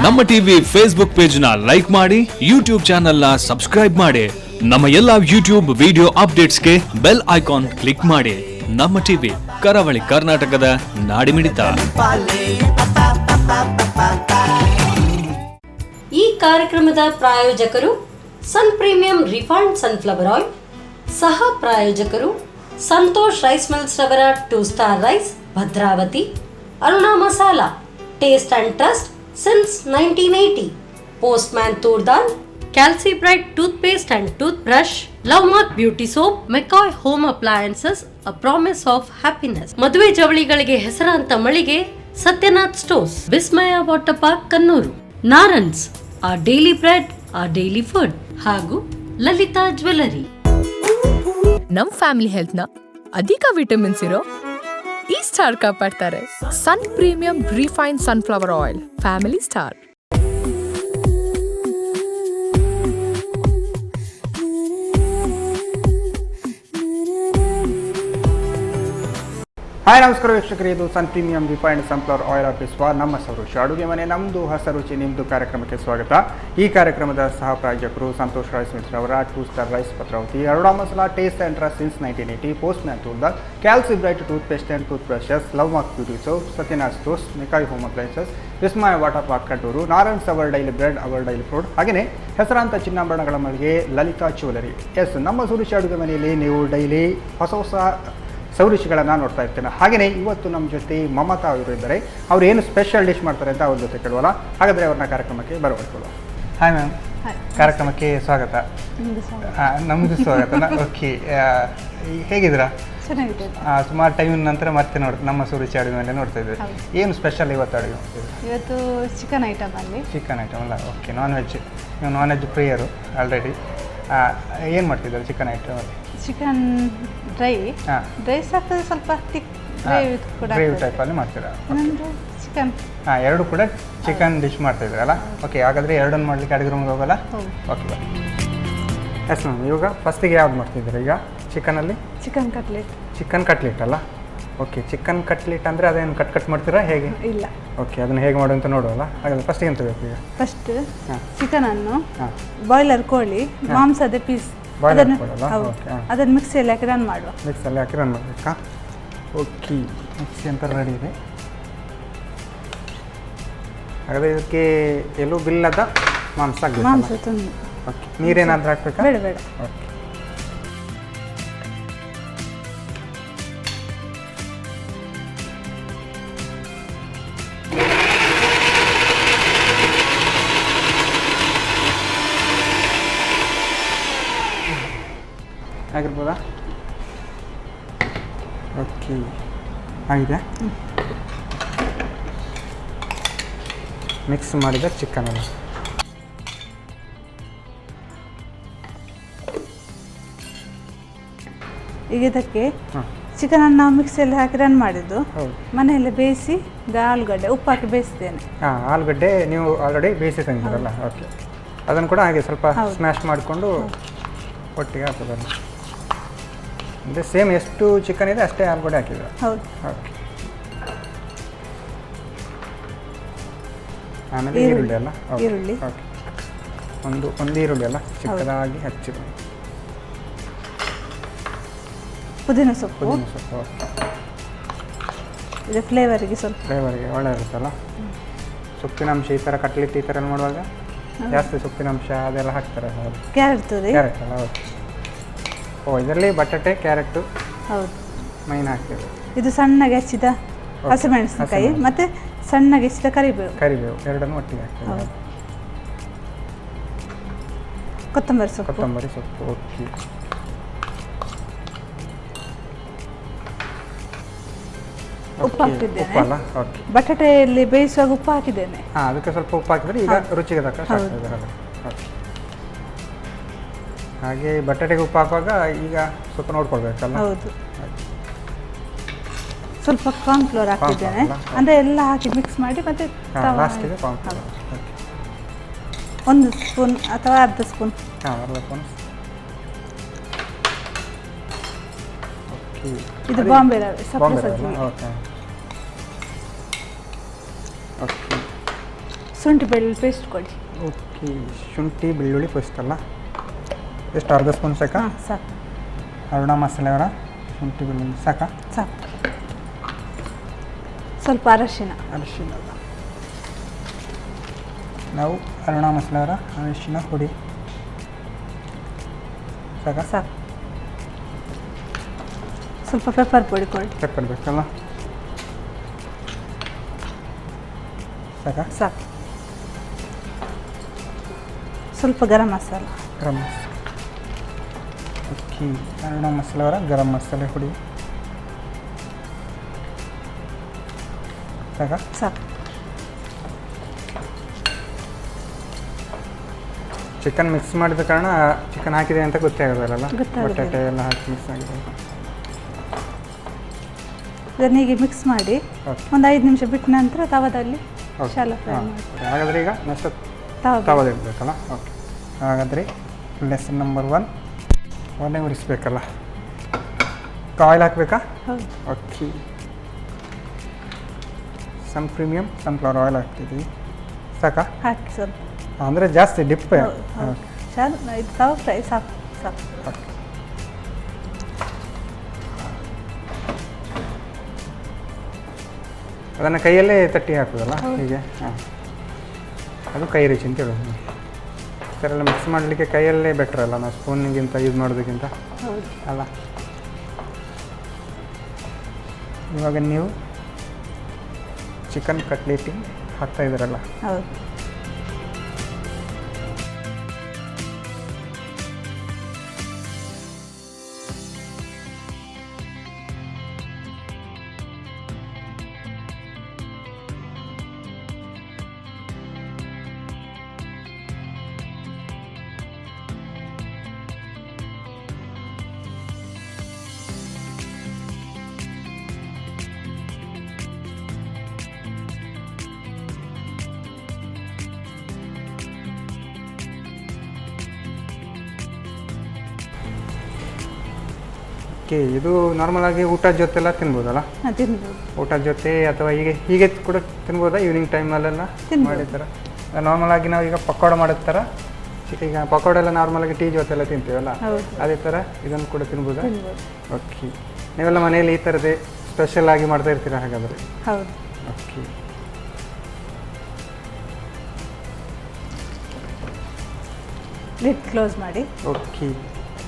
ನಮ್ಮ TV Facebook page ನ like ಮಾಡಿ, ಯೂಟ್ಯೂಬ್ ಚಾನೆಲ್ ನ ಸಬ್ಸ್ಕ್ರೈಬ್ ಮಾಡಿ. ನಮ್ಮ ಎಲ್ಲಾ ಯೂಟ್ಯೂಬ್ ವಿಡಿಯೋ ಅಪ್ಡೇಟ್ಸ್ಗೆ ಬೆಲ್ ಐಕಾನ್ ಕ್ಲಿಕ್ ಮಾಡಿ. ನಮ್ಮ ಟಿವಿ ಕರಾವಳಿ ಕರ್ನಾಟಕದ ನಾಡಿಮಿಡಿತ. ಈ ಕಾರ್ಯಕ್ರಮದ ಪ್ರಾಯೋಜಕರು ಸನ್ ಪ್ರೀಮಿಯಂ ರಿಫೈನ್ಡ್ ಸನ್ಫ್ಲವರ್ ಆಯಿಲ್, ಸಹ ಪ್ರಾಯೋಜಕರು ಸಂತೋಷ್ ರೈಸ್ ಮಿಲ್ಸ್ ರವರ 2 star rice, Bhadravati, Aruna masala, taste and trust since 1980, Postman Turdal, Calci Bright toothpaste and toothbrush, Lovemark beauty soap, McCoy home appliances, a promise of happiness. ಮದುವೆ ಜವಳಿಗಳಿಗೆ ಹೆಸರಾಂತ ಮಳಿಗೆ Sathyanath stores, Vismaya water park Kannur, Narayans, our daily bread, our daily food, ಹಾಗೂ Lalitha jewellery. ನಮ್ family health ನ ಅಧಿಕ vitamins ಇರೋ ಈ ಸ್ಟಾರ್ ಕಾಪಾಡ್ತಾರೆ. Sun premium refined sunflower oil, family star. Hi ನಮಸ್ಕಾರ ವೀಕ್ಷಕರೇ, ಇದು sun premium refined sunflower oil ಅರ್ಪಿಸುವ ನಮ್ಮ ರುಚಿ ಅಡುಗೆ ಮನೆ, ನಮ್ಮದು ಹೊಸ ರುಚಿ ನಿಮ್ಮದು ಕಾರ್ಯಕ್ರಮಕ್ಕೆ ಸ್ವಾಗತ. ಈ ಕಾರ್ಯಕ್ರಮದ ಸಹ ಪ್ರಾಯೋಜಕರು ಸಂತೋಷ್ ರೈಸ್ ಮಿಲ್ಸ್ ರವರ 2 star rice, Bhadravati, Aruna masala, taste and trust since 1980, postman toor dal, calci bright toothpaste and tooth brushes, lovemark beauty soap, Sathyanath stores, ಮೆಕಾಯ್ home appliances, Vismaya water park Kattur, Narayans our daily bread, our daily food, ಹಾಗೆಯೇ ಹೆಸರಾಂತ ಚಿನ್ನಾಭರಣಗಳ ಮಳಿಗೆ ಲಲಿತಾ ಜ್ಯುವೆಲರಿ. ನಮ್ಮ ರುಚಿ ಅಡುಗೆ ಮನೆಯಲ್ಲಿ ನೀವು ಡೈಲಿ ಹೊಸ ಹೊಸ ಸೌರುಚಿಗಳನ್ನು ನೋಡ್ತಾ ಇರ್ತೇನೆ. ಹಾಗೆಯೇ ಇವತ್ತು ನಮ್ಮ ಜೊತೆ ಮಮತಾ ಅವರು ಇದ್ದಾರೆ. ಅವ್ರು ಏನು ಸ್ಪೆಷಲ್ ಡಿಶ್ ಮಾಡ್ತಾರೆ ಅಂತ ಅವ್ರ ಜೊತೆ ಕೇಳುವಲ್ಲ. ಹಾಗಾದರೆ ಅವ್ರನ್ನ ಕಾರ್ಯಕ್ರಮಕ್ಕೆ ಬರಬೇಕಲ್ಲ. ಹಾಯ್ ಮ್ಯಾಮ್, ಕಾರ್ಯಕ್ರಮಕ್ಕೆ ಸ್ವಾಗತ. ನಮ್ಮದು ಸ್ವಾಗತ. ಓಕೆ, ಹೇಗಿದ್ದೀರಾ? ಸುಮಾರು ಟೈಮಿನ ನಂತರ ಮತ್ತೆ ನಮ್ಮ ಸುರುಚಿ ಅಡುಗೆ ಮೇಲೆ ನೋಡ್ತಾ ಇದ್ದೀವಿ. ಏನು ಸ್ಪೆಷಲ್ ಇವತ್ತು ಅಡುಗೆ ಮಾಡ್ತಿದ್ದೀವಿ? ಇವತ್ತು ಚಿಕನ್ ಐಟಮ್ ಅಲ್ಲಿ. ಚಿಕನ್ ಐಟಮ್ ಅಲ್ಲ? Okay, non veg. ನೀವು ನಾನ್ ವೆಜ್ ಪ್ರಿಯರು ಆಲ್ರೆಡಿ. ಏನು ಮಾಡ್ತಿದ್ದಾರೆ ಚಿಕನ್ ಐಟಮಲ್ಲಿ? ಚಿಕನ್ ಡ್ರೈ ಸಾಕ್ತದೆ, ಸ್ವಲ್ಪ ತಿಕ್ ಗ್ರೇವಿ ಟೈಪಲ್ಲಿ ಮಾಡ್ತೀರಾ? ಚಿಕನ್ ಎರಡು ಕೂಡ ಚಿಕನ್ ಡಿಶ್ ಮಾಡ್ತಾಯಿದ್ದೀರಲ್ಲ? ಓಕೆ, ಹಾಗಾದರೆ ಎರಡನ್ನು ಮಾಡಲಿಕ್ಕೆ ಅಡುಗೆ ರೂಮ್ಗೆ ಹೋಗಲ್ಲ? ಓಕೆ ಬನ್ನಿ. ಎಸ್ ಮ್ಯಾಮ್, ಇವಾಗ ಫಸ್ಟಿಗೆ ಯಾವ್ದು ಮಾಡ್ತಿದ್ದೀರಾ ಈಗ ಚಿಕನಲ್ಲಿ? Chicken cutlet. ಚಿಕನ್ ಕಟ್ಲೆಟ್ ಅಲ್ಲ? ಓಕೆ, ಚಿಕನ್ ಕಟ್ಲೆಟ್ ಅಂದರೆ ಅದೇನು ಕಟ್ ಮಾಡ್ತೀರಾ ಹೇಗೆ? ಇಲ್ಲ. ಓಕೆ, ಅದನ್ನು ಹೇಗೆ ಮಾಡು ಅಂತ ನೋಡುವಲ್ಲ. ಹಾಗಾದ್ರೆ ಫಸ್ಟಿಗೆ ಎಂತ ಬೇಕು ಈಗ? ಫಸ್ಟ್ ಚಿಕನನ್ನು ಬಾಯ್ಲರ್ ಕೋಳಿ ಮಾಂಸದ ಪೀಸ್ ಅದನ್ನು ಮಿಕ್ಸಿಯಲ್ಲಿ ಹಾಕಿ ರನ್ ಮಾಡುವ. ಮಿಕ್ಸಲ್ಲಿ ಹಾಕಿ ರನ್ ಮಾಡಬೇಕಾ? ಓಕೆ, ಮಿಕ್ಸಿ ಅಂತ ರೆಡಿ ಇದೆ. ಹಾಗಾದರೆ ಇದಕ್ಕೆ ಎಲುಬಿಲ್ಲದ ಮಾಂಸ ತಂದು. ಓಕೆ, ನೀರೇನಾದರೂ ಹಾಕ್ಬೇಕಾ? ಬೇಡ ಬೇಡ. ಓಕೆ, ಆಗಿರ್ಬೋದಾ? ಓಕೆ, ಆಗಿದೆ. ಮಿಕ್ಸ್ ಮಾಡಿದ ಚಿಕನ್ ಅಲ್ಲ? ಈಗ ಇದಕ್ಕೆ ಚಿಕನನ್ನು ನಾವು ಮಿಕ್ಸಿಯಲ್ಲಿ ಹಾಕಿ ರನ್ ಮಾಡಿದ್ದು. ಮನೆಯಲ್ಲೇ ಬೇಯಿಸಿ ಆಲೂಗಡ್ಡೆ ಉಪ್ಪು ಹಾಕಿ ಬೇಯಿಸ್ತೇನೆ. ಆಲೂಗಡ್ಡೆ ನೀವು ಆಲ್ರೆಡಿ ಬೇಯಿಸಿ ತಂದಿರಲ್ಲ? ಓಕೆ, ಅದನ್ನು ಕೂಡ ಹಾಗೆ ಸ್ವಲ್ಪ ಸ್ಮ್ಯಾಶ್ ಮಾಡಿಕೊಂಡು ಒಟ್ಟಿಗೆ ಹಾಕೋದಲ್ಲ? ಅಂದರೆ ಸೇಮ್ ಎಷ್ಟು ಚಿಕನ್ ಇದೆ ಅಷ್ಟೇ ಆಲೂಗಡ್ಡೆ ಹಾಕಿದ್ರು? ಹೌದು. ಓಕೆ, ಆಮೇಲೆ ಈರುಳ್ಳಿ ಅಲ್ಲ? ಈರುಳ್ಳಿ. ಓಕೆ, ಒಂದು ಈರುಳ್ಳಿ ಅಲ್ಲ ಚಿಕ್ಕದಾಗಿ ಹಚ್ಚಿದ್ರು. ಪುದೀನ ಸೊಪ್ಪು. ಇದು ಫ್ಲೇವರಿಗೆ ಒಳ್ಳೆ ಇರುತ್ತಲ್ಲ ಸೊಪ್ಪಿನಂಶ. ಈ ಥರ ಕಟ್ಲೆಟ್ ಈ ಥರ ಮಾಡುವಾಗ ಜಾಸ್ತಿ ಸೊಪ್ಪಿನಂಶ ಅದೆಲ್ಲ ಹಾಕ್ತಾರೆ. ಕ್ಯಾರೆಟ್ ಅಲ್ಲ? ಓಕೆ. ಇದರಲ್ಲಿ ಬಟಾಟೆ, ಕ್ಯಾರೆಟು ಮೈನ್ ಹಾಕ್ತೀವಿ. ಇದು ಸಣ್ಣಗೆ ಹೆಚ್ಚಿದ ಹಸಿಮೆಣಸಿನಕಾಯಿ ಮತ್ತು ಸಣ್ಣಗೆ ಹೆಚ್ಚಿದ ಕರಿಬೇವು ಎರಡನ್ನು ಒಟ್ಟಿಗೆ ಹಾಕ್ತೀವಿ. ಕೊತ್ತಂಬರಿ ಸೊಪ್ಪು. ಓಕೆ, ಉಪ್ಪು ಹಾಕಿದ್ದೇನೆ. ಬಟಾಟೆಯಲ್ಲಿ ಬೇಯಿಸುವಾಗ ಉಪ್ಪು ಹಾಕಿದ್ದೇನೆ. ಅದಕ್ಕೆ ಸ್ವಲ್ಪ ಉಪ್ಪು ಹಾಕಿದ್ರೆ ಈಗ ರುಚಿಗೆ ತಕ್ಕ ಹಾಗೆ ಬಟಾಟೆಗೆ ಉಪ್ಪು ಹಾಕುವಾಗ ಈಗ ಸ್ವಲ್ಪ ನೋಡ್ಕೊಳ್ಬೇಕಲ್ಲ? ಹೌದು. ಸ್ವಲ್ಪ ಕಾರ್ನ್ಫ್ಲೋರ್ ಹಾಕಿದ್ದೇನೆ, ಅಂದರೆ ಎಲ್ಲ ಹಾಕಿ ಮಿಕ್ಸ್ ಮಾಡಿ ಮತ್ತೆ ಒಂದು ಸ್ಪೂನ್ ಅಥವಾ ಅರ್ಧ ಸ್ಪೂನ್. ಇದು ಬಾಂಬೆ ರವೆ, ಸಪ್ಪ ಸಜ್ಜಿಗೆ. ಓಕೆ, ಶುಂಠಿ ಬೆಳ್ಳುಳ್ಳಿ ಪೇಸ್ಟ್ ಕೊಡಿ. ಓಕೆ, ಶುಂಠಿ ಬೆಳ್ಳುಳ್ಳಿ ಪೇಸ್ಟ್ ಅಲ್ಲ, ಎಷ್ಟು ಅರ್ಧ ಸ್ಪೂನ್ ಸಾಕಾ? ಹಾಂ ಸಾಕು. ಅರುಣ ಮಸಾಲೆ ಅವರ ಶುಂಠಿ ಬೆಳ್ಳುಳ್ಳಿ ಸಾಕಾ? ಸಾಕು. ಸ್ವಲ್ಪ ಅರಶಿನ. ಅರಿಶಿನ ಅಲ್ಲ, ನಾವು ಅರುಣ ಮಸಾಲೆ ಅವರ ಅರಿಶಿನ ಹುಡಿ ಸಾಕಾ? ಸಾಕು. ಸ್ವಲ್ಪ ಪೆಪ್ಪರ್ ಪುಡಿ ಕೊಡಿ. ಪೆಪ್ಪರ್ ಬೇಕಲ್ಲ, ಸಾಕಾ? ಸಾಕು. ಸ್ವಲ್ಪ ಗರಂ ಮಸಾಲ. ಗರಂ ಮಸಾಲೆ. ಓಕೆ, ಅರುಣ ಮಸಾಲೆ ಅವರ ಗರಂ ಮಸಾಲೆ ಹುಡಿ ಸಾಕಾ? ಸಾಕು. ಚಿಕನ್ ಮಿಕ್ಸ್ ಮಾಡಿದ ಕಾರಣ ಚಿಕನ್ ಹಾಕಿದೆ ಅಂತ ಗೊತ್ತೇ ಆಗೋದಿಲ್ಲ, ಗೊತ್ತಾಗೋದಿಲ್ಲ. ಬಟಾಟೆ ಎಲ್ಲ ಹಾಕಿ ಮಿಕ್ಸ್ ಆಗಿದೆ. ಇದನ್ನ ಹೀಗೆ ಮಿಕ್ಸ್ ಮಾಡಿ ಓಕೆ. ಒಂದು 5 ನಿಮಿಷ ಬಿಟ್ಟ ನಂತರ ತವದಲ್ಲಿ ಓಕೆ. ಶಾಲ ಫ್ರೈ ಹಾಂ, ಮಾಡಿ. ಹಾಗಾದರೆ ಈಗ ನೆಕ್ಸ್ಟ್ ತವ ತವದಿಡಬೇಕಲ್ಲ. ಓಕೆ, ಹಾಗಾದರೆ ಲೆಸನ್ ನಂಬರ್ 1 ಒಲೆ ಉರಿಸ್ಬೇಕಲ್ಲ. ಆಯಿಲ್ ಹಾಕಬೇಕಾ? ಹೌದು. ಓಕೆ, ಸನ್ ಪ್ರೀಮಿಯಮ್ ಸನ್ಫ್ಲವರ್ ಆಯಿಲ್ ಹಾಕ್ತಿದ್ವಿ ಸಾಕಾ? ಹಾಕಿ ಸ್ವಲ್ಪ. ಅಂದರೆ ಜಾಸ್ತಿ ಡಿಪ್. ಹೌದು, ಹೌದು. ಶಾಲ ಇದು ತವ ಫ್ರೈ ಸಾಕು ಸಾಕು. ಓಕೆ, ಅದನ್ನು ಕೈಯಲ್ಲೇ ತಟ್ಟಿ ಹಾಕೋದಲ್ಲ ಹೀಗೆ? ಹಾಂ, ಅದು ಕೈ ರುಚಿ ಅಂತ ಹೇಳೋದು. ಈ ಥರ ಎಲ್ಲ ಮಿಕ್ಸ್ ಮಾಡಲಿಕ್ಕೆ ಕೈಯಲ್ಲೇ ಬೆಟ್ರ್ ಅಲ್ಲ, ನಾವು ಸ್ಪೂನಿಗಿಂತ ಯೂಸ್ ಮಾಡೋದಕ್ಕಿಂತ ಹೌದು. ಅಲ್ಲ. ಇವಾಗ ನೀವು ಚಿಕನ್ ಕಟ್ಲೆಟಿಗೆ ಹಾಕ್ತಾ ಇದ್ದೀರಲ್ಲ, ಹೌದು. ಓಕೆ, ಇದು ನಾರ್ಮಲಾಗಿ ಊಟದ ಜೊತೆಲ್ಲ ತಿನ್ಬೋದಲ್ಲ? ಹಾಂ, ತಿನ್ಬೋದು. ಊಟದ ಜೊತೆ ಅಥವಾ ಹೀಗೆ ಕೂಡ ತಿನ್ಬೋದಾ? ಈವ್ನಿಂಗ್ ಟೈಮಲ್ಲೆಲ್ಲ ತಿನ್ಬೋದು. ಮಾಡಿರ್ತಾರ. ನಾರ್ಮಲಾಗಿ ನಾವು ಈಗ ಪಕೋಡ ಮಾಡಿದ ಥರ ಈಗ ಪಕೋಡ ಎಲ್ಲ ನಾರ್ಮಲಾಗಿ ಟೀ ಜೊತೆ ಎಲ್ಲ ತಿಂತೀವಲ್ಲ, ಹೌದು. ಅದೇ ಥರ ಇದನ್ನು ಕೂಡ ತಿನ್ಬೋದಾ? ತಿನ್ಬೋದು. ಓಕೆ, ನೀವೆಲ್ಲ ಮನೆಯಲ್ಲಿ ಈ ಥರದೇ ಸ್ಪೆಷಲ್ ಆಗಿ ಮಾಡ್ತಾ ಇರ್ತೀರಾ ಹಾಗಾದರೆ? ಹೌದು. ಓಕೆ, ಲಿಡ್ ಕ್ಲೋಸ್ ಮಾಡಿ. ಓಕೆ,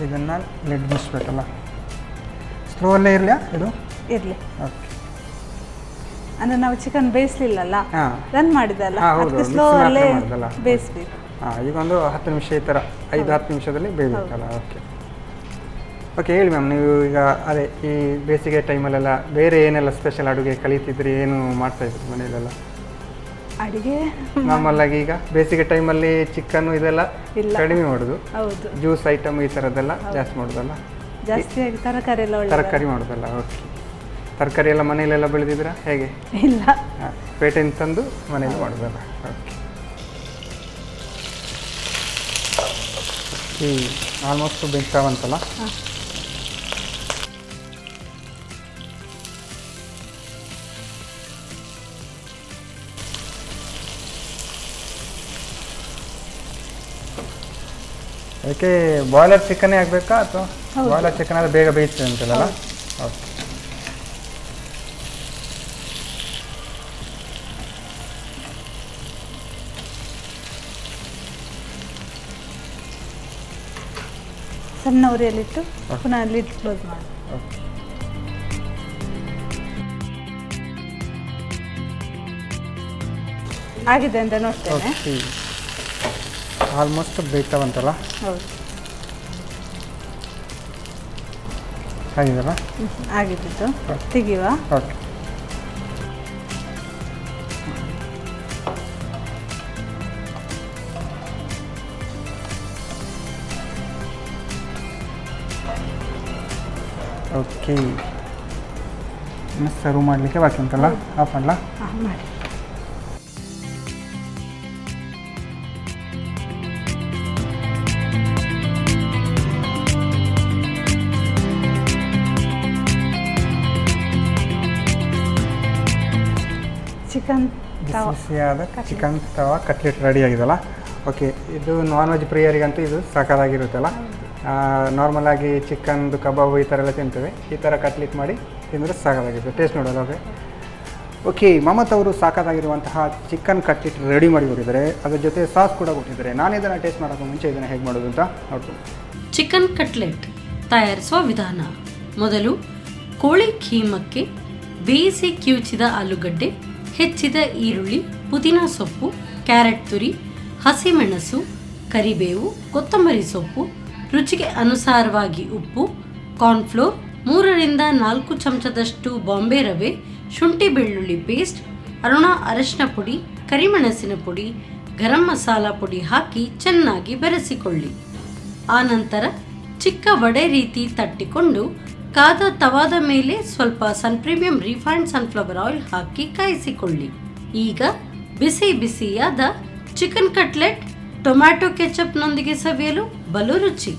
ಇದನ್ನು ಲಿಡ್ ಮುಚ್ಚಬೇಕಲ್ಲ. ಸ್ಲೋವಲ್ಲೇ ಇರಲಿಯಾ ಇದು? ಇರಲಿ. ಓಕೆ, ಅಂದರೆ ನಾವು ಚಿಕನ್ ಬೇಯಿಸ್ಲಿಲ್ಲಲ್ಲ, ಹಾಂ ರನ್ ಮಾಡಿದಲ್ಲ, ಹಾಂ, ಹೌದು, ಅದಕ್ಕೆ mix ಸ್ಲೋ ಅಲ್ಲೇ ಮಾಡಿದಲ್ಲ. ಬೇಯಿಸ್ಬೇಕು. ಹಾಂ, ಈಗ ಒಂದು 10 ನಿಮಿಷ ಈ ಥರ 5-10 ನಿಮಿಷದಲ್ಲಿ ಬೇಯಬೇಕಲ್ಲ. ಓಕೆ ಓಕೆ, ಹೇಳಿ ಮ್ಯಾಮ್, ನೀವು ಈಗ ಅದೇ ಈ ಬೇಸಿಗೆ ಟೈಮಲ್ಲೆಲ್ಲ ಬೇರೆ ಏನೆಲ್ಲ ಸ್ಪೆಷಲ್ ಅಡುಗೆ ಕಲಿತಿದ್ರಿ, ಏನು ಮಾಡ್ತಾಯಿದ್ರಿ ಮನೆಯಲ್ಲೆಲ್ಲ? ಅಡಿಗೆ ನಾರ್ಮಲಾಗಿ ಈಗ ಬೇಸಿಗೆ ಟೈಮಲ್ಲಿ ಚಿಕನ್ನು ಇದೆಲ್ಲ ಇಲ್ಲ. ಕಡಿಮೆ ಮಾಡೋದು, ಹೌದು. ಜ್ಯೂಸ್ ಐಟಮ್ ಈ ಥರದ್ದೆಲ್ಲ ಜಾಸ್ತಿ ಮಾಡೋದಲ್ಲ, ಜಾಸ್ತಿಯಾಗಿ ತರಕಾರಿ ಎಲ್ಲ ಒಳ್ಳೆ ತರಕಾರಿ ಮಾಡೋದಲ್ಲ. ಓಕೆ, ತರಕಾರಿ ಎಲ್ಲ ಮನೆಯಲ್ಲೆಲ್ಲ ಬೆಳೆದಿದ್ದೀರಾ ಹೇಗೆ? ಇಲ್ಲ. ಹಾಂ, ಪೇಟೆಯಿಂದ ತಂದು ಮನೆಯಲ್ಲಿ ಮಾಡೋದಲ್ಲ. ಓಕೆ ಓಕೆ, ಆಲ್ಮೋಸ್ಟ್ ಬೆಂತಾವಂತಲ್ಲ. ಹಾಂ. ಅದಕ್ಕೆ ಬಾಯ್ಲರ್ ಚಿಕನ್ನೇ ಆಗಬೇಕಾ ಅಥವಾ ಹೌದು. ಬಾಯ್ಲರ್ ಚಿಕನ್ ಆದರೆ ಬೇಗ ಬೇಯಿಸ್ತದೆ ಅಂತಲ್ಲ? ಓಕೆ, ಸಣ್ಣ ಉರಿಯಲ್ಲಿಟ್ಟು ಪುನಃ ಲಿಡ್ ಕ್ಲೋಸ್ ಮಾಡಿ. ಓಕೆ, ಆಗಿದೆ ಅಂತ ನೋಡ್ತೇನೆ. ಓಕೆ, ಆಲ್ಮೋಸ್ಟ್ ಬೇಯ್ತಾವಂತಲ್ಲ? ಹೌದು. ಆಗಿದೆಲ್ಲ? ಆಗಿದ್ದು ತೆಗಿಯುವ. ಓಕೆ, ಓಕೆ, ಇನ್ನು ಸರ್ವ್ ಮಾಡಲಿಕ್ಕೆ ಬಾಕಿ ಉಂಟಲ್ಲ? ಆಫ್ ಮಾಡಲ? ಹಾಂ, ಮಾಡಿ. ಚಿಕನ್ ಬಿಸಿಯಾದ ಚಿಕನ್ ತವಾ ಕಟ್ಲೆಟ್ ರೆಡಿ ಆಗಿದೆಲ್ಲ. ಓಕೆ, ಇದು ನಾನ್ ವೆಜ್ ಪ್ರಿಯರಿಗಂತೂ ಇದು ಸಾಕಾಗಿರುತ್ತಲ್ಲ. ನಾರ್ಮಲಾಗಿ ಚಿಕನ್ದು ಕಬಾಬು ಈ ಥರ ಎಲ್ಲ ತಿಂತೇವೆ, ಈ ಥರ ಕಟ್ಲೆಟ್ ಮಾಡಿ ತಿಂದರೆ ಸಾಕಾಗಿರುತ್ತೆ. ಟೇಸ್ಟ್ ನೋಡೋಲ್ಲ. ಓಕೆ, ಮಮತ್ ಅವರು ಸಾಕಾಗಿರುವಂತಹ ಚಿಕನ್ ಕಟ್ಲೆಟ್ ರೆಡಿ ಮಾಡಿ ಕೊಟ್ಟಿದ್ದಾರೆ, ಅದ್ರ ಜೊತೆ ಸಾಸ್ ಕೂಡ ಕೊಟ್ಟಿದ್ದಾರೆ. ನಾನು ಇದನ್ನು ಟೇಸ್ಟ್ ಮಾಡೋಕ್ಕೂ ಮುಂಚೆ ಇದನ್ನು ಹೇಗೆ ಮಾಡೋದು ಅಂತ ನೋಡ್ತೀನಿ. ಚಿಕನ್ ಕಟ್ಲೆಟ್ ತಯಾರಿಸುವ ವಿಧಾನ. ಮೊದಲು ಕೋಳಿ ಖೀಮಕ್ಕೆ ಬೇಯಿಸಿ ಕಿವುಚಿದ ಆಲೂಗಡ್ಡೆ, ಹೆಚ್ಚಿದ ಈರುಳ್ಳಿ, ಪುದೀನ ಸೊಪ್ಪು, ಕ್ಯಾರೆಟ್ ತುರಿ, ಹಸಿಮೆಣಸು, ಕರಿಬೇವು, ಕೊತ್ತಂಬರಿ ಸೊಪ್ಪು, ರುಚಿಗೆ ಅನುಸಾರವಾಗಿ ಉಪ್ಪು, ಕಾರ್ನ್ಫ್ಲೋರ್, 3ರಿಂದ 4 ಚಮಚದಷ್ಟು ಬಾಂಬೆ ರವೆ, ಶುಂಠಿ ಬೆಳ್ಳುಳ್ಳಿ ಪೇಸ್ಟ್, ಅರಿಶಿನ ಪುಡಿ, ಕರಿಮೆಣಸಿನ ಪುಡಿ, ಗರಂ ಮಸಾಲ ಪುಡಿ ಹಾಕಿ ಚೆನ್ನಾಗಿ ಬೆರೆಸಿಕೊಳ್ಳಿ. ಆನಂತರ ಚಿಕ್ಕ ವಡೆ ರೀತಿ ತಟ್ಟಿಕೊಂಡು ಕಾದ ತವಾದ ಮೇಲೆ ಸ್ವಲ್ಪ ಪ್ರೀಮಿಯಂ ರಿಫೈನ್ಡ್ ಸನ್ಫ್ಲವರ್ ಆಯಿಲ್ ಹಾಕಿ ಕಾಯಿಸಿಕೊಳ್ಳಿ. ಈಗ ಬಿಸಿ ಬಿಸಿಯಾದ ಚಿಕನ್ ಕಟ್ಲೆಟ್ ಟೊಮ್ಯಾಟೊ ಕೆಚಪ್ನೊಂದಿಗೆ ಸವಿಯಲು ಬಲು ರುಚಿ.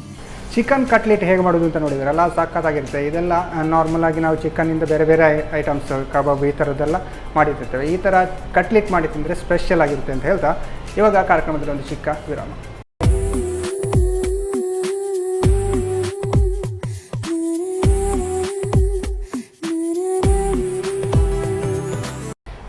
ಚಿಕನ್ ಕಟ್ಲೆಟ್ ಹೇಗೆ ಮಾಡೋದು ಅಂತ ನೋಡಿದ್ರಲ್ಲ, ಸಖತ್ತಾಗಿರುತ್ತೆ. ಇದೆಲ್ಲ ನಾರ್ಮಲ್ ಆಗಿ ನಾವು ಚಿಕನ್ನಿಂದ ಬೇರೆ ಬೇರೆ ಐಟಮ್ಸ್ ಕಬಾಬ್ ಈ ಥರದ್ದೆಲ್ಲ ಮಾಡಿರ್ತಿರ್ತೇವೆ. ಈ ಥರ ಕಟ್ಲೆಟ್ ಮಾಡಿ ತಿಂದರೆ ಸ್ಪೆಷಲ್ ಆಗಿರುತ್ತೆ ಅಂತ ಹೇಳ್ತಾ ಇವಾಗ ಕಾರ್ಯಕ್ರಮದಲ್ಲಿ ಒಂದು ಚಿಕ್ಕ ವಿರಾಮ.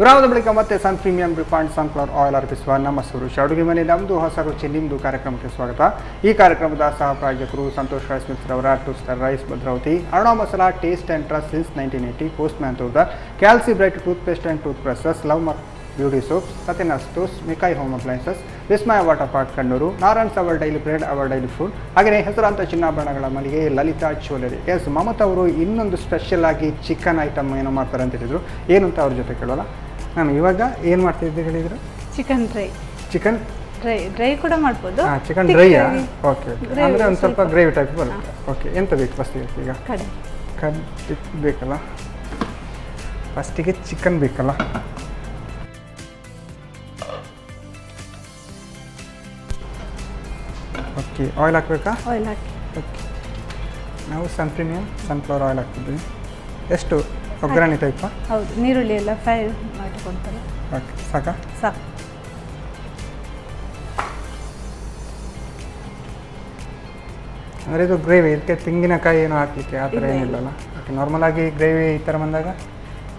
ವಿರಾಮದ ಬಳಿಕ ಮತ್ತೆ ಪ್ರೀಮಿಯಂ ರಿಫೈನ್ಡ್ ಸನ್ಫ್ಲವರ್ ಆಯಿಲ್ ಅರ್ಪಿಸುವ ನಮ್ಮ ಸುರುಚಿ ಅಡುಗೆ ಮನೆ ನಮ್ಮದು ಹೊಸ ರುಚಿ ನಿಮ್ಮದು ಕಾರ್ಯಕ್ರಮಕ್ಕೆ ಸ್ವಾಗತ. ಈ ಕಾರ್ಯಕ್ರಮದ ಸಹ ಪ್ರಾಯೋಜಕರು ಸಂತೋಷ್ ರೈಸ್ ಮಿಲ್ಸ್ ರವರ 2 star rice Bhadravati, Aruna masala taste and trust since 1980, postman toor dal, calci bright toothpaste and tooth brushes, love mark beauty soaps, Sathyanath stores, ಮಿಕಾಯ್ home appliances, Vismaya water park Kannur, Narayans our daily bread our daily food, ಹಾಗೆಯೇ ಹೆಸರಾಂತ ಚಿನ್ನಾಭರಣಗಳ ಮಳಿಗೆ ಲಲಿತಾ ಜ್ಯುವೆಲರಿ. ಎಸ್, ಮಮತಾ ಅವರು ಇನ್ನೊಂದು special ಆಗಿ chicken item ಏನೋ ಮಾಡ್ತಾರೆ ಅಂತ ಹೇಳಿದರು. ಏನು ಅಂತ ಅವ್ರ ಜೊತೆ ಕೇಳೋಲ್ಲ. ನಾನು ಇವಾಗ ಏನು ಮಾಡ್ತಿದ್ದೆ ಹೇಳಿದ್ರು? Chicken dry. ಚಿಕನ್ ಡ್ರೈ ಕೂಡ ಮಾಡ್ಬೋದು. ಚಿಕನ್ ಡ್ರೈಯಾ? ಓಕೆ, ಅಂದರೆ ಒಂದು ಸ್ವಲ್ಪ ಗ್ರೇವಿ ಟೈಪ್ ಬರುತ್ತೆ. ಓಕೆ, ಎಂತ ಬೇಕು ಫಸ್ಟಿಗೆ? ಈಗ ಕಡ್ಲೆ ಬೇಕಲ್ಲ, ಫಸ್ಟಿಗೆ ಚಿಕನ್ ಬೇಕಲ್ಲ. ಓಕೆ, ಆಯಿಲ್ ಹಾಕಬೇಕಾ? ಆಯಿಲ್ ಹಾಕಿ. ಓಕೆ, ನಾವು ಪ್ರೀಮಿಯಂ ಸನ್ಫ್ಲವರ್ ಆಯಿಲ್ ಹಾಕ್ತಿದ್ವಿ. ಎಷ್ಟು ಒಗ್ಗರಣೆ ಟೈಪಾ? ಹೌದು, ನೀರುಳ್ಳಿ ಎಲ್ಲ ಫ್ರೈ ಮಾಡಿಕೊಡ್ತಾರೆ. ಓಕೆ, ಸಾಕಾ? ಸಾಕು. ಅಂದರೆ ಇದು ಗ್ರೇವಿ, ಇದಕ್ಕೆ ತೆಂಗಿನಕಾಯಿ ಏನು ಹಾಕಲಿಕ್ಕೆ ಆ ಥರ ಏನಿಲ್ಲಲ್ಲ. ಓಕೆ, ನಾರ್ಮಲ್ ಆಗಿ ಗ್ರೇವಿ ಈ ಥರ ಬಂದಾಗ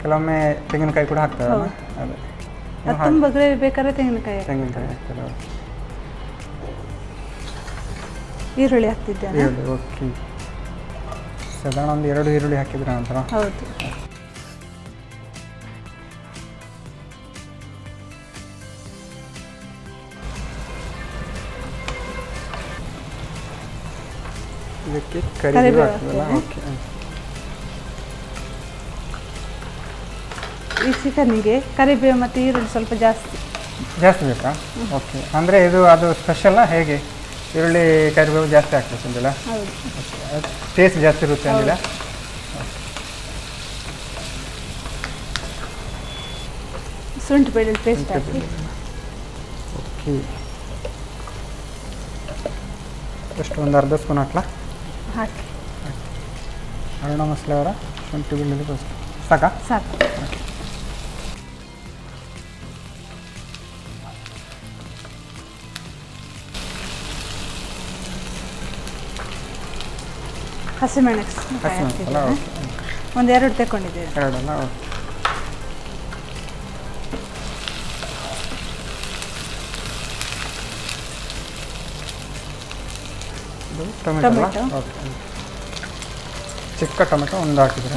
ಕೆಲವೊಮ್ಮೆ ತೆಂಗಿನಕಾಯಿ ಕೂಡ ಹಾಕ್ತಾರಲ್ಲ, ಅದೇ. ತುಂಬ ಗ್ರೇವಿ ಬೇಕಾದ್ರೆ ತೆಂಗಿನಕಾಯಿ ಹಾಕ್ತಾರೆ. ಈರುಳ್ಳಿ ಹಾಕ್ತಿದ್ದೇನೆ. ಓಕೆ, ಸಾಧಾರಣ ಒಂದು 2 ಈರುಳ್ಳಿ ಹಾಕಿದ್ರೆ ನಂತರ. ಹೌದು. ಇದಕ್ಕೆ ಕರಿಬೇವು ಹಾಕ್ತದಲ್ಲ. ಓಕೆ, ಈ ಚಿಕನ್ನಿಗೆ ಕರಿಬೇವು ಮತ್ತು ಈರುಳ್ಳಿ ಸ್ವಲ್ಪ ಜಾಸ್ತಿ ಬೇಕಾ? ಓಕೆ, ಅಂದರೆ ಇದು ಅದು ಸ್ಪೆಷಲ್ಲ ಹೇಗೆ? ಈರುಳ್ಳಿ ಕರಿಬೇವು ಜಾಸ್ತಿ ಹಾಕ್ಬೇಕು ಅಂದಿಲ್ಲ? ಹೌದು. ಟೇಸ್ಟ್ ಜಾಸ್ತಿ ಇರುತ್ತೆ ಅಂದಿಲ್ಲ? ಶುಂಠಿ ಬೆಳ್ಳುಳ್ಳಿ ಪೇಸ್ಟ್ ಹಾಕಿ. ಓಕೆ, ಎಷ್ಟು ಒಂದು ಅರ್ಧ ಸ್ಪೂನ್ ಹಾಕ್ಲಾ? ಹಾಕಿ. ಅರುಣಾ ಮಸಾಲೆ ಅವರ ಶುಂಠಿ ಬೆಳ್ಳುಳ್ಳಿ ಪೇಸ್ಟ್ ಸಾಕಾ? ಸಾಕು. ಹಸಿಮೆಣಸು ಒಂದು 2 ತಗೊಂಡಿದ್ದೇವೆ. 2 ಅಲ್ಲ? ಟೊಮೆಟೊ. ಓಕೆ, ಚಿಕ್ಕ ಟೊಮೆಟೊ ಒಂದು ಹಾಕಿದ್ರೆ.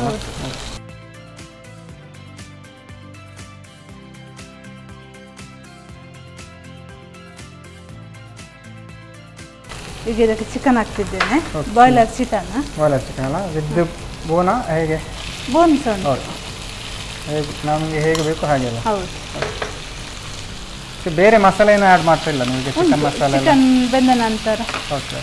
ಈಗ ಇದಕ್ಕೆ ಚಿಕನ್ ಹಾಕ್ತಿದ್ದೇನೆ. ಬಾಯ್ಲರ್ ಚಿಕನ್ ಅಲ್ಲ, ವಿದ್ ಬೋನಾ ಹೇಗೆ? ಬೋನ್ ಸಣ್ಣ. ಹೇಗೆ ನಮಗೆ ಹೇಗೆ ಬೇಕು ಹಾಗೆ ಅಲ್ಲ? ಹೌದು. ಬೇರೆ ಮಸಾಲೆ ಏನೂ ಆ್ಯಡ್ ಮಾಡ್ತಾ ಇಲ್ಲ ನಿಮಗೆ? ಚಿಕನ್ ಮಸಾಲೆ ಚಿಕನ್ ಬೆಂದ ನಂತರ. ಓಕೆ,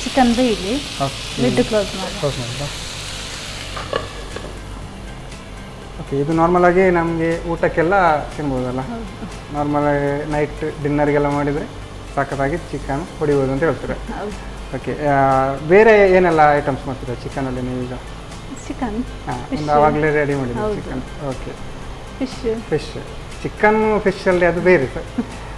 ಚಿಕನ್ ಬೇಯಲಿ. ಲಿಡ್ ಕ್ಲೋಸ್ ಮಾಡಿ. ಓಕೆ, ಇದು ನಾರ್ಮಲಾಗಿ ನಮಗೆ ಊಟಕ್ಕೆಲ್ಲ ತಿನ್ಬೋದಲ್ಲ? ನಾರ್ಮಲ್ ನೈಟ್ ಡಿನ್ನರ್ಗೆಲ್ಲ ಮಾಡಿದರೆ ಸಖತ್ತಾಗಿ ಚಿಕನ್ ಹೊಡಿಬೋದು ಅಂತ ಹೇಳ್ತಾರೆ. ಓಕೆ, ಬೇರೆ ಏನೆಲ್ಲ ಐಟಮ್ಸ್ ಮಾಡ್ತೀರಾ ಚಿಕನಲ್ಲಿ ನೀವೀಗ? ಚಿಕನ್ ಹಾಂ ಒಂದು ಆವಾಗಲೇ ರೆಡಿ ಮಾಡಿದ್ದೀವಿ ಹೌದು. ಚಿಕನ್. ಓಕೆ. ಫಿಶ್ ಚಿಕನ್ನು ಫಿಶಲ್ಲಿ ಅದು ಬೇರೆ ಸರ್.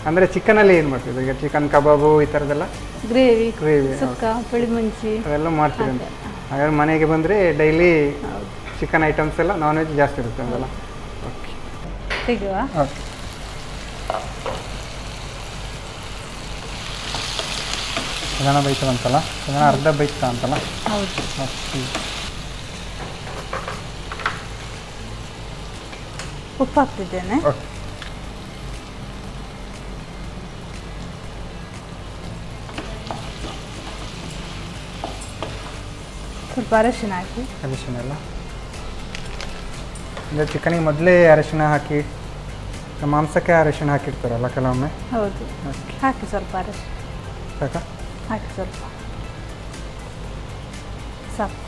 ಅಂದರೆ ಚಿಕನಲ್ಲಿ ಏನು ಮಾಡ್ತೀವಿ ಈಗ ಚಿಕನ್ ಕಬಾಬು ಈ ಥರದ್ದೆಲ್ಲ ಗ್ರೇವಿ ಗ್ರೇವಿ ಸುಕ್ಕ ಪುಳಿ ಮುಂಚಿ ಅದೆಲ್ಲ ಮಾಡ್ತೀವಿ ಅಂತ. ಹಾಗಾದ್ರೆ ಮನೆಗೆ ಬಂದರೆ ಡೈಲಿ ಹೌದು. ಚಿಕನ್ ಐಟಮ್ಸ್ ಎಲ್ಲ ನಾನ್ ವೆಜ್ ಜಾಸ್ತಿ ಇರುತ್ತೆ ಅದೆಲ್ಲ. ಓಕೆ ತೆಗೆಯುವ. ಓಕೆ. ಅದನ್ನ ಬೇಯ್ತದಂತಲ್ಲ, ಅದನ್ನ ಅರ್ಧ ಬೇಯ್ತಾ ಅಂತಲ್ಲ. ಹೌದು. ಓಕೆ. ಉಪ್ಪು ಹಾಕ್ತಿದ್ದೇನೆ. ಓಕೆ. ಸ್ವಲ್ಪ ಅರಶಿನ ಹಾಕಿ. ಅರಿಶಿನ ಎಲ್ಲ ಅಂದರೆ ಚಿಕನಿಗೆ ಮೊದಲೇ ಅರಿಶಿನ ಹಾಕಿ ಮಾಂಸಕ್ಕೆ ಅರಿಶಿನ ಹಾಕಿರ್ತಾರಲ್ಲ ಕೆಲವೊಮ್ಮೆ. ಹೌದು. ಓಕೆ. ಹಾಕಿ ಸ್ವಲ್ಪ ಅರಶಿನ ಸಾಕಾ? ಹಾಕಿ ಸ್ವಲ್ಪ ಸಾಕು.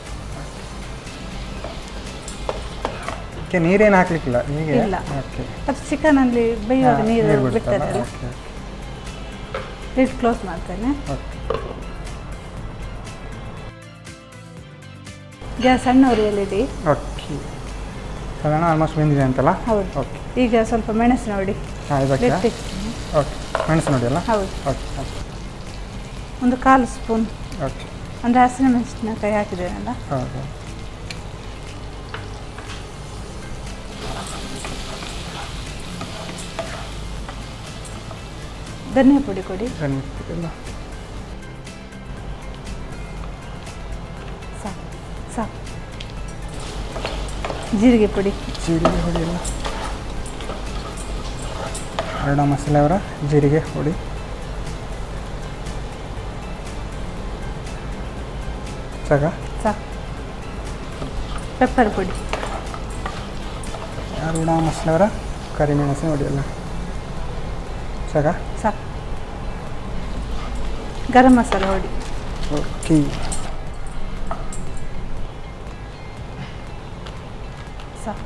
ಓಕೆ. ನೀರೇನು ಹಾಕ್ಲಿಕ್ಕಿಲ್ಲ ಹೀಗೆ? ಇಲ್ಲ. ಓಕೆ. ಅದು ಚಿಕನಲ್ಲಿ ಬೇಯುವಾಗ ನೀರು ಬಿಡ್ತಲ್ಲ? ಬಿಡ್ತದಲ್ಲ. ಓಕೆ. ಲಿಡ್ ಕ್ಲೋಸ್ ಮಾಡ್ತೇನೆ. ಓಕೆ. ಗ್ಯಾಸ್ ಸಣ್ಣ ಉರಿಯಲ್ಲಿಡಿ. ಓಕೆ. ಸಾಧಾರಣ ಆಲ್ಮೋಸ್ಟ್ ಬೆಂದಿದೆ ಅಂತಲ್ಲ? ಹೌದು. ಓಕೆ. ಈಗ ಸ್ವಲ್ಪ ಮೆಣಸಿನ ಹುಡಿ. ಹಾಂ ಇದಕ್ಕೆ? ಗಟ್ಟಿ. ಓಕೆ. ಮೆಣಸು ನೋಡಿ ಅಲ್ಲ? ಹೌದು. ಓಕೆ. ಒಂದು 1/4 ಸ್ಪೂನ್ ಓಕೆ. ಅಂದರೆ ಹಸಿರು ಮೆಣಸಿನಕಾಯಿ ಹಾಕಿದ್ದೇನಲ್ಲ. ಹೌದು. ಧನಿಯಾ ಪುಡಿ ಕೊಡಿ. ಎಲ್ಲ ಸಾಕು ಸಾಕು. ಜೀರಿಗೆ ಪುಡಿ. ಜೀರಿಗೆ ಹುಡಿ ಎಲ್ಲ ಎರಡು ಮಸಾಲೆ ಅವರ ಜೀರಿಗೆ ಹುಡಿ. ಸಾಕ? ಸಾಕು. ಪೆಪ್ಪರ್ ಪುಡಿ. ಎರಡು ಮಸಾಲೆ ಅವರ ಕರಿಮೆಣಸಿನ ಹುಡಿ ಎಲ್ಲ ಸಾಕ? ಸಾಕು. ಗರಂ ಮಸಾಲೆ ಹುಡಿ. ಓಕೆ. ಸಾಕು.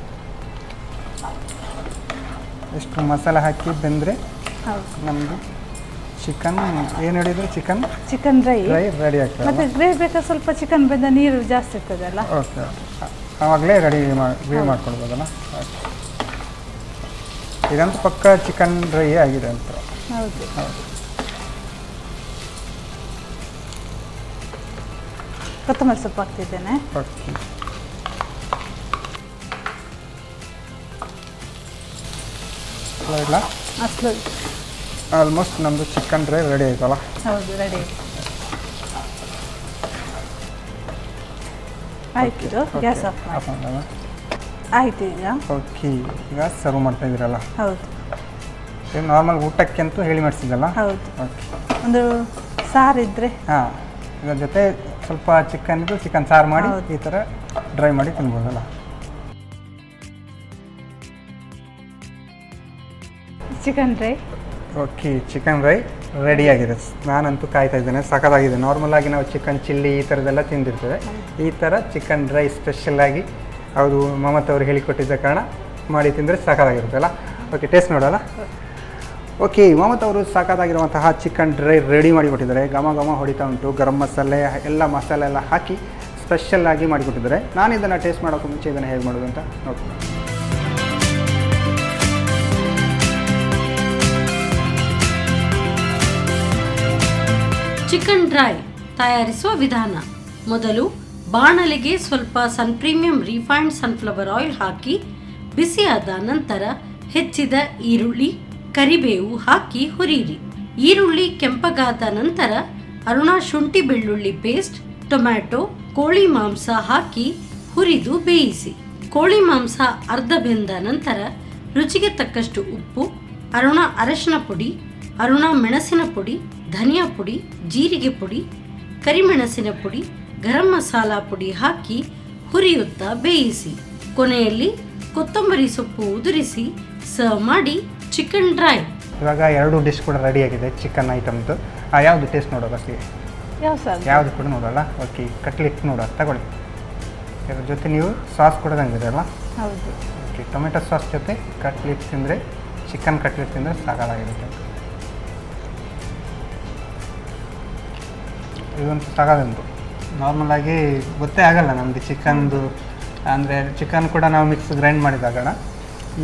ಎಷ್ಟು ಮಸಾಲೆ ಹಾಕಿ ಬೆಂದರೆ ಹೌದು. ನಮ್ಮದು ಚಿಕನ್ ಏನು ಹೇಳಿದ್ರು ಚಿಕನ್ ಚಿಕನ್ ಡ್ರೈ ರೆಡಿ ಆಗ್ತದೆ. ಮತ್ತೆ ಗ್ರೇವಿ ಬೇಕಾದ್ರೆ ಸ್ವಲ್ಪ ಚಿಕನ್ ಬೆಂದ ನೀರು ಜಾಸ್ತಿ ಇರ್ತದಲ್ಲ. ಓಕೆ. ಆವಾಗಲೇ ರೆಡಿ ಮಾಡ್ಕೊಳ್ಬೋದಲ್ಲ? ಓಕೆ. ಇದಂತೂ ಪಕ್ಕ ಚಿಕನ್ ಡ್ರೈ ಆಗಿದೆ ಅಂತ. ಹೌದು. ಹೌದು. ಕೊತ್ತಂಬರಿ ಸೊಪ್ಪು ಹಾಕ್ತಿದ್ದೇನೆ. ಓಕೆ. ಇಲ್ಲ ಅಷ್ಟು. ಆಲ್ಮೋಸ್ಟ್ ನಮ್ಮದು ಚಿಕನ್ ಡ್ರೈ ರೆಡಿ ಆಯ್ತಲ್ಲ? ಹೌದು ರೆಡಿ ಆಯ್ತು. ಇದು ಗ್ಯಾಸ್ ಆಫ್ ಮಾಡಿ. ಆಯ್ತು ಈಗ. ಓಕೆ. ಈಗ ಸರ್ವ್ ಮಾಡ್ತಾ ಇದ್ದೀರಲ್ಲ? ಹೌದು. ಇದು ನಾರ್ಮಲ್ ಊಟಕ್ಕಂತೂ ಹೇಳಿ ಮಾಡಿಸಿದ್ದಲ್ಲ? ಹೌದು. ಓಕೆ. ಒಂದು ಸಾರು ಇದ್ದರೆ. ಹಾಂ. ಇದರ ಜೊತೆ ಸ್ವಲ್ಪ ಚಿಕನ್ ಸಾರು ಮಾಡಿ ಹೌದು. ಈ ಥರ ಡ್ರೈ ಮಾಡಿ ತಿನ್ಬೋದಲ್ಲ? Chicken dry. Okay. Chicken dry ರೆಡಿಯಾಗಿದೆ. ನಾನಂತೂ ಕಾಯ್ತಾ ಇದ್ದೇನೆ. ಸಖತ್ತಾಗಿದೆ. ನಾರ್ಮಲಾಗಿ ನಾವು ಚಿಕನ್ ಚಿಲ್ಲಿ ಈ ಥರದ್ದೆಲ್ಲ ತಿಂದಿರ್ತೇವೆ. ಈ ಥರ ಚಿಕನ್ ಡ್ರೈ ಸ್ಪೆಷಲ್ಲಾಗಿ ಹೌದು ಮಮತಾ ಅವರು ಹೇಳಿಕೊಟ್ಟಿದ್ದ ಕಾರಣ ಮಾಡಿ ತಿಂದರೆ ಸಾಕಾಗಿರುತ್ತಲ್ಲ? ಓಕೆ. ಟೇಸ್ಟ್ ನೋಡೋಲ್ಲ? ಓಕೆ. ಮಮತಾ ಅವರು ಸಾಕಾಗಿರುವಂತಹ ಚಿಕನ್ ಡ್ರೈ ರೆಡಿ ಮಾಡಿಕೊಟ್ಟಿದ್ದಾರೆ. ಘಮ ಘಮ ಹೊಡಿತಾ ಉಂಟು. ಗರಂ ಮಸಾಲೆ ಎಲ್ಲ ಮಸಾಲೆ ಎಲ್ಲ ಹಾಕಿ ಸ್ಪೆಷಲ್ಲಾಗಿ ಮಾಡಿಕೊಟ್ಟಿದ್ದಾರೆ. ನಾನು ಇದನ್ನು ಟೇಸ್ಟ್ ಮಾಡೋಕ್ಕೂ ಮುಂಚೆ ಇದನ್ನು ಹೇಗೆ ಮಾಡೋದು ಅಂತ ನೋಡ್ತೀನಿ. ಚಿಕನ್ ಡ್ರೈ ತಯಾರಿಸುವ ವಿಧಾನ. ಮೊದಲು ಬಾಣಲೆಗೆ ಸ್ವಲ್ಪ ಸನ್ ಪ್ರೀಮಿಯಂ ರಿಫೈನ್ಡ್ ಸನ್ಫ್ಲವರ್ ಆಯಿಲ್ ಹಾಕಿ ಬಿಸಿಯಾದ ನಂತರ ಹೆಚ್ಚಿದ ಈರುಳ್ಳಿ ಕರಿಬೇವು ಹಾಕಿ ಹುರಿಯಿರಿ. ಈರುಳ್ಳಿ ಕೆಂಪಗಾದ ನಂತರ ಅರುಣ ಶುಂಠಿ ಬೆಳ್ಳುಳ್ಳಿ ಪೇಸ್ಟ್, ಟೊಮ್ಯಾಟೊ, ಕೋಳಿ ಮಾಂಸ ಹಾಕಿ ಹುರಿದು ಬೇಯಿಸಿ. ಕೋಳಿ ಮಾಂಸ ಅರ್ಧ ಬೆಂದ ನಂತರ ರುಚಿಗೆ ತಕ್ಕಷ್ಟು ಉಪ್ಪು, ಅರುಣ ಅರಶಿನ ಪುಡಿ, ಅರುಣ ಮೆಣಸಿನ ಪುಡಿ, ಧನಿಯಾ ಪುಡಿ, ಜೀರಿಗೆ ಪುಡಿ, ಕರಿಮೆಣಸಿನ ಪುಡಿ, ಗರಂ ಮಸಾಲಾ ಪುಡಿ ಹಾಕಿ ಹುರಿಯುತ್ತಾ ಬೇಯಿಸಿ. ಕೊನೆಯಲ್ಲಿ ಕೊತ್ತಂಬರಿ ಸೊಪ್ಪು ಉದುರಿಸಿ ಸರ್ವ್ ಮಾಡಿ. Chicken dry. ಇವಾಗ 2 ಡಿಶ್ ಕೂಡ ರೆಡಿಯಾಗಿದೆ ಚಿಕನ್ ಐಟಮ್ದು. ಯಾವುದು ಟೇಸ್ಟ್ ನೋಡೋ ಫಸ್ಟಿಗೆ? ಯಾವುದು ಕೂಡ ನೋಡೋಲ್ಲ? ಓಕೆ. ಕಟ್ಲೆಟ್ ನೋಡೋ ತಗೊಳ್ಳಿ. ಇದ್ರ ಜೊತೆ ನೀವು ಸಾಸ್ ಕೂಡ ತಂದಿದೆ ಅಲ್ಲ? ಹೌದು. ಓಕೆ. ಟೊಮೆಟೊ ಸಾಸ್ ಜೊತೆ ಕಟ್ಲೆಟ್ ತಿಂದರೆ ಚಿಕನ್ ಕಟ್ಲೆಟ್ ತಿಂದರೆ ಸಾಕಾಗಿರುತ್ತೆ. ಇದಂತೂ ಸಾಕಾದಂತು. ನಾರ್ಮಲಾಗಿ ಗೊತ್ತೇ ಆಗಲ್ಲ ನಮಗೆ ಚಿಕನ್ದು ಅಂದರೆ ಚಿಕನ್ ಕೂಡ ನಾವು ಮಿಕ್ಸ್ ಗ್ರೈಂಡ್ ಮಾಡಿದಾಗ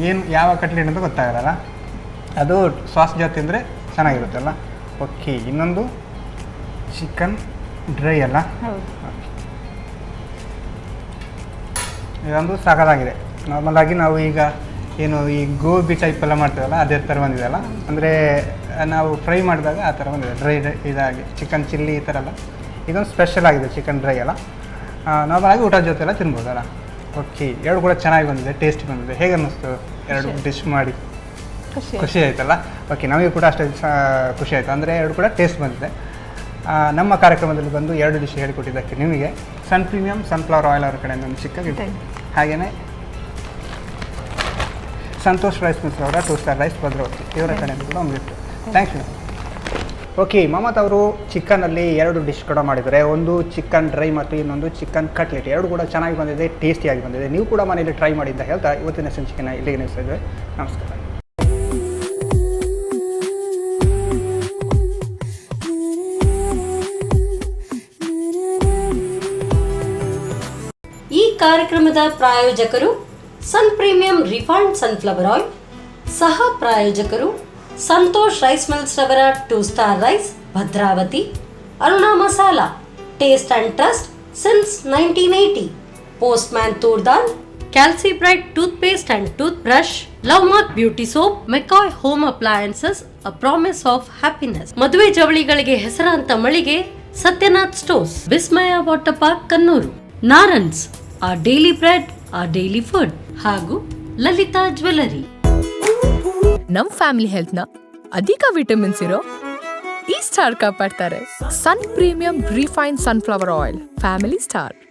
ಏನು ಯಾವ ಕಟ್ಲೆಟ್ ಅಂತ ಗೊತ್ತಾಗಲ್ಲ, ಅದು ಸಾಸ್ ಜೊತೆ ತಿಂದರೆ ಚೆನ್ನಾಗಿರುತ್ತಲ್ಲ. ಓಕೆ, ಇನ್ನೊಂದು ಚಿಕನ್ ಡ್ರೈ ಅಲ್ಲ, ಹೌದು. ಇದೊಂದು ಸಾಕಾಗಿದೆ. ನಾರ್ಮಲಾಗಿ ನಾವು ಈಗ ಏನು ಈ ಗೋಬಿ ಟೈಪ್ ಎಲ್ಲ ಮಾಡ್ತೀವಲ್ಲ ಅದೇ ಥರ ಬಂದಿದೆಯಲ್ಲ, ಅಂದರೆ ನಾವು ಫ್ರೈ ಮಾಡಿದಾಗ ಆ ಥರ ಬಂದಿದೆ, ಡ್ರೈ ಇದಾಗಿ ಚಿಕನ್ ಚಿಲ್ಲಿ ಈ ಥರ ಎಲ್ಲ. ಇದೊಂದು ಸ್ಪೆಷಲ್ ಆಗಿದೆ ಚಿಕನ್ ಡ್ರೈ ಎಲ್ಲ, ನಾರ್ಮಲಾಗಿ ಊಟದ ಜೊತೆ ಎಲ್ಲ ತಿನ್ಬೋದಲ್ಲ. ಓಕೆ, ಎರಡು ಕೂಡ ಚೆನ್ನಾಗಿ ಬಂದಿದೆ, ಟೇಸ್ಟ್ ಬಂದಿದೆ. ಹೇಗೆ ಅನ್ನಿಸ್ತು ಎರಡು ಡಿಶ್ ಮಾಡಿ? ಖುಷಿ ಆಯ್ತಲ್ಲ. ಓಕೆ, ನಮಗೆ ಕೂಡ ಅಷ್ಟೇ ಖುಷಿ ಆಯಿತು, ಅಂದರೆ ಎರಡು ಕೂಡ ಟೇಸ್ಟ್ ಬಂದಿದೆ. ನಮ್ಮ ಕಾರ್ಯಕ್ರಮದಲ್ಲಿ ಬಂದು 2 ಡಿಶ್ ಹೇಳಿಕೊಟ್ಟಿದ್ದಕ್ಕೆ ನಿಮಗೆ ಸನ್ ಪ್ರೀಮಿಯಂ ಸನ್ಫ್ಲವರ್ ಆಯಿಲ್ ಅವರ ಕಡೆಯಿಂದ ಒಂದು ಚಿಕ್ಕ ಗಿಫ್ಟ್, ಹಾಗೆಯೇ ಸಂತೋಷ್ ರೈಸ್ ಮಿಲ್ಸ್ ಅವರ 2 ಸ್ಟಾರ್ ರೈಸ್ ಭದ್ರಾವತಿ ಇವರ ಕಡೆಯಿಂದ ಕೂಡ ಒಂದು gift. Thanks you. Okay, Mamata ಅವರು ಚಿಕನಲ್ಲಿ 2 ಡಿಶ್ ಕೂಡ ಮಾಡಿದ್ದಾರೆ. ಒಂದು ಚಿಕನ್ ಡ್ರೈ ಮತ್ತು ಇನ್ನೊಂದು ಚಿಕನ್ ಕಟ್ಲೆಟ್. ಎರಡು ಕೂಡ ಚೆನ್ನಾಗಿ ಬಂದಿದೆ, ಟೇಸ್ಟಿಯಾಗಿ ಬಂದಿದೆ. ನೀವು ಕೂಡ ಮನೆಯಲ್ಲಿ ಟ್ರೈ ಮಾಡಿ ಅಂತ ಹೇಳ್ತಾ ಇವತ್ತಿನ ಸಂಚಿಕೆನ ಇಲ್ಲಿಗೆ ನಿಲ್ಲಿಸ್ತಾ ಇದ್ದೇವೆ. ನಮಸ್ಕಾರ. ಈ ಕಾರ್ಯಕ್ರಮದ ಪ್ರಾಯೋಜಕರು ಸನ್ ಪ್ರೀಮಿಯಂ ರಿಫೈನ್ಡ್ ಸನ್ಫ್ಲವರ್ ಆಯಿಲ್, ಸಹ ಪ್ರಾಯೋಜಕರು ಸಂತೋಷ್ ರೈಸ್ ಮಿಲ್ಸ್ ರವರ 2 star rice Bhadravati, Aruna masala taste and trust since 1980, postman toor dal, calci bright toothpaste and tooth brush, love mark beauty soap, ಮೆಕಾಯ್ home appliances a promise of happiness, ಮದುವೆ ಜವಳಿಗಳಿಗೆ ಹೆಸರಾಂತ ಮಳಿಗೆ Sathyanath stores, Vismaya water park Kannur, Narayans our daily bread our daily food ಹಾಗೂ Lalitha jewellery. ನಮ್ family health ನ ಅಧಿಕ vitamins ಇರೋ ಈ ಸ್ಟಾರ್ ಕಾಪಾಡ್ತಾರೆ. Sun premium refine sunflower oil, family star.